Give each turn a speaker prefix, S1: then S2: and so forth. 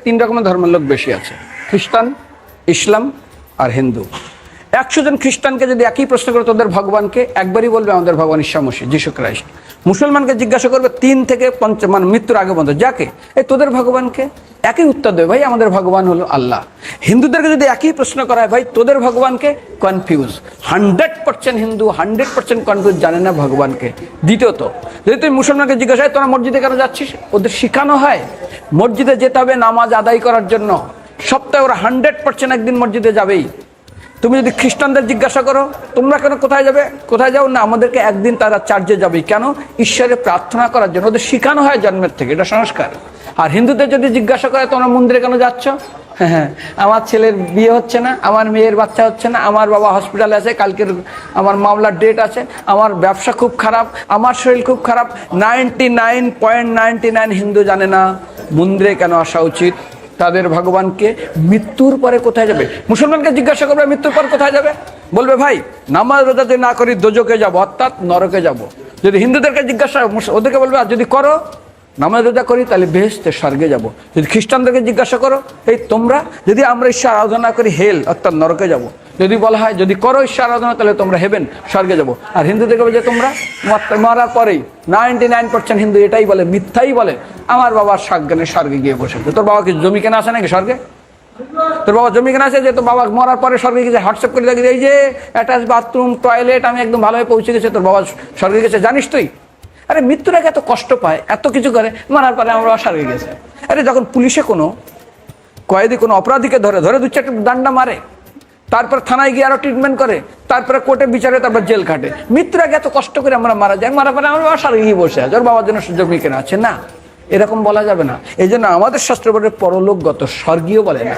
S1: তিন রকমের ধর্মের লোক বেশি আছে, খ্রিস্টান, ইসলাম আর হিন্দু। 100 জন খ্রিস্টানকে যদি একই প্রশ্ন করে তোদের ভগবানকে, একবারই বলবে আমাদের ভগবান ঈসা মসীহ, যিশু খ্রাইস্ট। মুসলমানকে জিজ্ঞাসা করবে 3 থেকে 5 মানে মৃত্যুর আগে পর্যন্ত, যাকে এই তোদের ভগবানকে, একই উত্তর দেবে, ভাই আমাদের ভগবান হলো আল্লাহ। হিন্দুদেরকে যদি একই প্রশ্ন করা হয়, ভাই তোদের ভগবানকে, কনফিউজ। 100% হিন্দু 100% কনফিউজ, জানে না ভগবানকে। দ্বিতীয়ত, যদি তুমি মুসলমানকে জিজ্ঞাসা হয় তোরা মসজিদে কেন যাচ্ছিস, ওদের শিখানো হয় মসজিদে যেতে হবে নামাজ আদায় করার জন্য। সপ্তাহে ওরা 100% একদিন মসজিদে যাবেই। তুমি যদি খ্রিস্টানদের জিজ্ঞাসা করো তোমরা কেন কোথায় যাবে, কোথায় যাও না, আমাদেরকে একদিন তারা চার্চে যাবে। কেন? ঈশ্বরে প্রার্থনা করার জন্য, ওদের শিখানো হয় জন্মের থেকে, এটা সংস্কার। আর হিন্দুদের যদি জিজ্ঞাসা করে তোমরা মন্দিরে কেন যাচ্ছ, হ্যাঁ আমার ছেলের বিয়ে হচ্ছে না, আমার মেয়ের বাচ্চা হচ্ছে না, আমার বাবা হসপিটালে আছে, কালকের আমার মামলার ডেট আছে, আমার ব্যবসা খুব খারাপ, আমার শরীর খুব খারাপ। 99.99 হিন্দু জানে না মন্দিরে কেন আসা উচিত, তাদের ভগবানকে মৃত্যুর পরে কোথায় যাবে। মুসলমানকে জিজ্ঞাসা করবে মৃত্যুর পর কোথায় যাবে, বলবে ভাই নামাজ রোজা যদি না করি দোজকে যাব, অর্থাৎ নরকে যাব। যদি হিন্দুদেরকে জিজ্ঞাসা, ওদেরকে বলবে আর যদি করো নামাজ রোজা করি তাহলে বেহেশতে স্বর্গে যাব। যদি খ্রিস্টানদেরকে জিজ্ঞাসা করো, এই তোমরা যদি আমরা ঈশ্বর আরাধনা করি হেল অর্থাৎ নরকে যাব। যদি বলা হয় যদি করো ঈশ্বর আরাধনা তাহলে তোমরা হেভেন স্বর্গে যাব। আর হিন্দুদেরকে বলে যে তোমরা মরার পরেই 99% হিন্দু এটাই বলে, মিথ্যাই বলে, আমার বাবার সাজ্ঞানে স্বর্গে গিয়ে বসেছে। তোর বাবা কি জমি কেনা আছে নাকি স্বর্গে? তোর বাবা জমি কেনা আছে যে তোর বাবা মরার পরে স্বর্গে গেছে, হোয়াটসঅ্যাপ করে দেখি এই যে অ্যাটাচ বাথরুম টয়লেট আমি একদম ভালোভাবে পৌঁছে গেছে, তোর বাবা স্বর্গে গেছে, জানিস তুই? আরে মৃত্যুর আগে এত কষ্ট পায়, এত কিছু করে, মারার পরে আমার বাবা স্বর্গে গেছে। আরে যখন পুলিশে কোনো কয়েদি কোনো অপরাধীকে ধরে 2-4টা ডান্ডা মারে, তারপর থানায় গিয়ে আরো ট্রিটমেন্ট করে, তারপরে কোর্টে বিচারে, তারপর জেল খাটে, মৃত্যুর আগে এত কষ্ট করে আমরা মারা যাই, মারা পরে আমার বাবা স্বর্গে গিয়ে বসে আছে, ওর বাবার জন্য জমি কেনা আছে। না, এরকম বলা যাবে না। এই জন্য আমাদের শাস্ত্র বলে পরলোকগত, স্বর্গীয় বলে না।